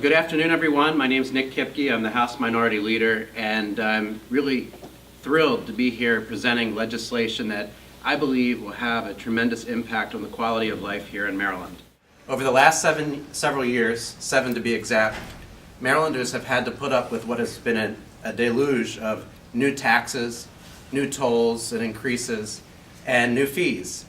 Good afternoon, everyone. My name is Nick Kipke. I'm the House Minority Leader, and I'm really thrilled to be here presenting legislation that I believe will have a tremendous impact on the quality of life here in Maryland. Over the last several years, 7 to be exact, Marylanders have had to put up with what has been a deluge of new taxes, new tolls and increases, and new fees.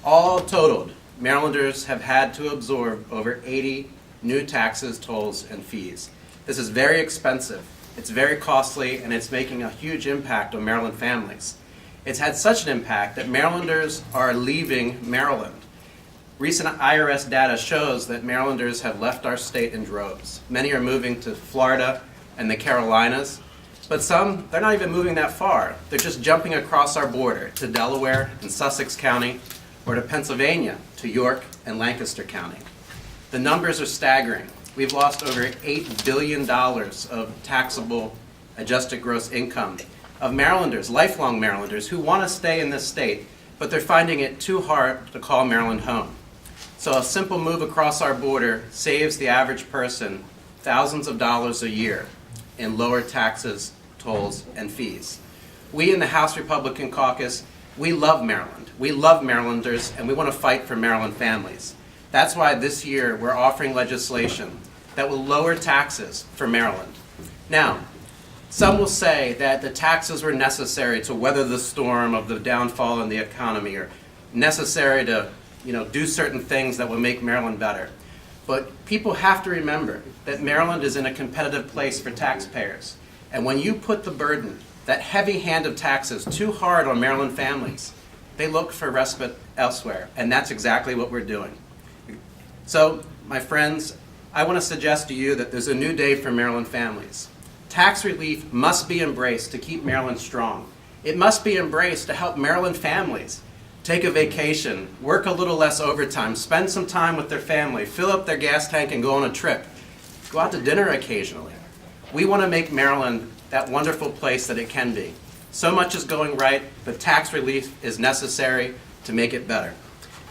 All totaled, Marylanders have had to absorb over 80 new taxes, tolls, and fees. This is very expensive, it's very costly, and it's making a huge impact on Maryland families. It's had such an impact that Marylanders are leaving Maryland. Recent IRS data shows that Marylanders have left our state in droves. Many are moving to Florida and the Carolinas, but some, they're not even moving that far. They're just jumping across our border to Delaware and Sussex County, or to Pennsylvania, to York and Lancaster County. The numbers are staggering. We've lost over $8 billion of taxable adjusted gross income of Marylanders, lifelong Marylanders, who want to stay in this state, but they're finding it too hard to call Maryland home. So a simple move across our border saves the average person thousands of dollars a year in lower taxes, tolls, and fees. We in the House Republican Caucus, we love Maryland. We love Marylanders, and we want to fight for Maryland families. That's why this year we're offering legislation that will lower taxes for Maryland. Now, some will say that the taxes were necessary to weather the storm of the downfall in the economy, or necessary to do certain things that will make Maryland better. But people have to remember that Maryland is in a competitive place for taxpayers. And when you put the burden, that heavy hand of taxes, too hard on Maryland families, they look for respite elsewhere. And that's exactly what we're doing. So, my friends, I want to suggest to you that there's a new day for Maryland families. Tax relief must be embraced to keep Maryland strong. It must be embraced to help Maryland families take a vacation, work a little less overtime, spend some time with their family, fill up their gas tank and go on a trip, go out to dinner occasionally. We want to make Maryland that wonderful place that it can be. So much is going right, but tax relief is necessary to make it better.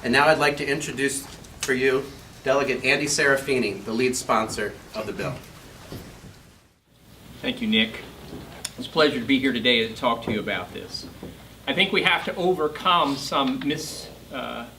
And now I'd like to introduce for you Delegate Andy Serafini, the lead sponsor of the bill. Thank you, Nick. It's a pleasure to be here today to talk to you about this. I think we have to overcome some misknown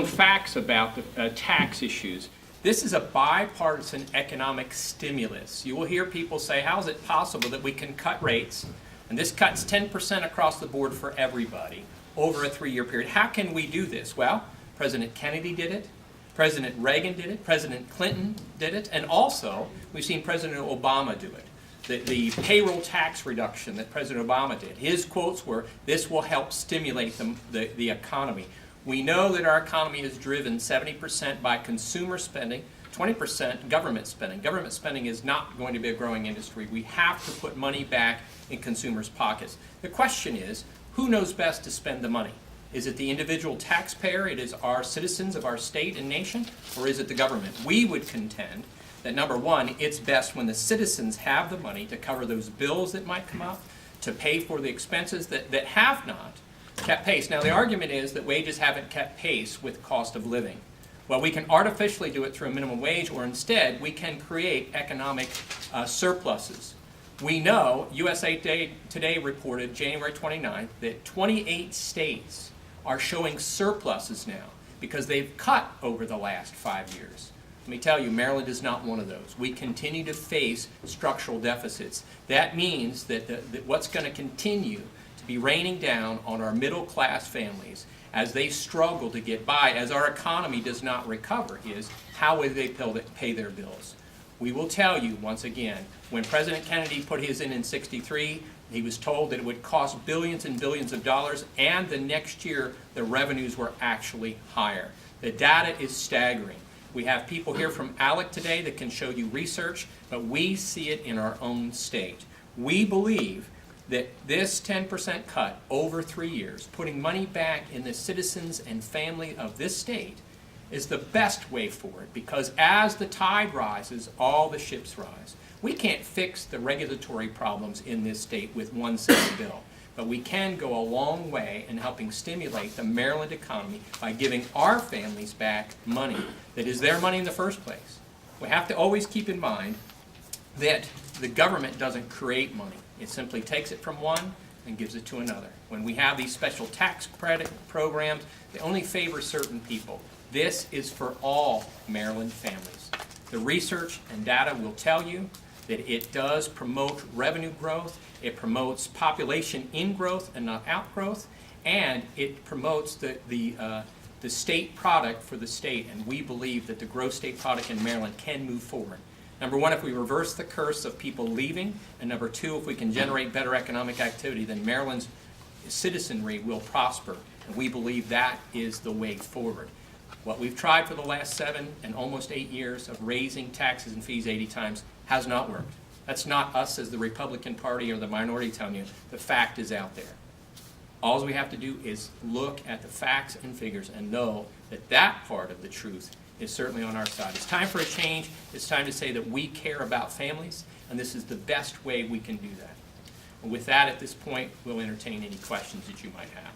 facts about the tax issues. This is a bipartisan economic stimulus. You will hear people say, how is it possible that we can cut rates, and this cuts 10% across the board for everybody over a 3-year period? How can we do this? Well, President Kennedy did it. President Reagan did it, President Clinton did it, and also we've seen President Obama do it. The payroll tax reduction that President Obama did, his quotes were, this will help stimulate the economy. We know that our economy is driven 70% by consumer spending, 20% government spending. Government spending is not going to be a growing industry. We have to put money back in consumers' pockets. The question is, who knows best to spend the money? Is it the individual taxpayer, it is our citizens of our state and nation, or is it the government? We would contend that, number one, it's best when the citizens have the money to cover those bills that might come up, to pay for the expenses that have not kept pace. Now, the argument is that wages haven't kept pace with cost of living. Well, we can artificially do it through a minimum wage, or instead, we can create economic surpluses. We know, USA Today reported January 29th that 28 states are showing surpluses now because they've cut over the last 5 years. Let me tell you, Maryland is not one of those. We continue to face structural deficits. That means that what's going to continue to be raining down on our middle-class families as they struggle to get by, as our economy does not recover, is how will they pay their bills? We will tell you, once again, when President Kennedy put his in '63, he was told that it would cost billions and billions of dollars, and the next year the revenues were actually higher. The data is staggering. We have people here from ALEC today that can show you research, but we see it in our own state. We believe that this 10% cut over 3 years, putting money back in the citizens and family of this state, is the best way forward, because as the tide rises, all the ships rise. We can't fix the regulatory problems in this state with one single bill, but we can go a long way in helping stimulate the Maryland economy by giving our families back money that is their money in the first place. We have to always keep in mind that the government doesn't create money. It simply takes it from one and gives it to another. When we have these special tax credit programs, they only favor certain people. This is for all Maryland families. The research and data will tell you that it does promote revenue growth, it promotes population ingrowth and not outgrowth, and it promotes the state product for the state, and we believe that the gross state product in Maryland can move forward. Number one, if we reverse the curse of people leaving, and number two, if we can generate better economic activity, then Maryland's citizenry will prosper, and we believe that is the way forward. What we've tried for the last 7 and almost 8 years of raising taxes and fees 80 times has not worked. That's not us as the Republican Party or the minority telling you. The fact is out there. All we have to do is look at the facts and figures and know that that part of the truth is certainly on our side. It's time for a change. It's time to say that we care about families, and this is the best way we can do that. And with that, at this point, we'll entertain any questions that you might have.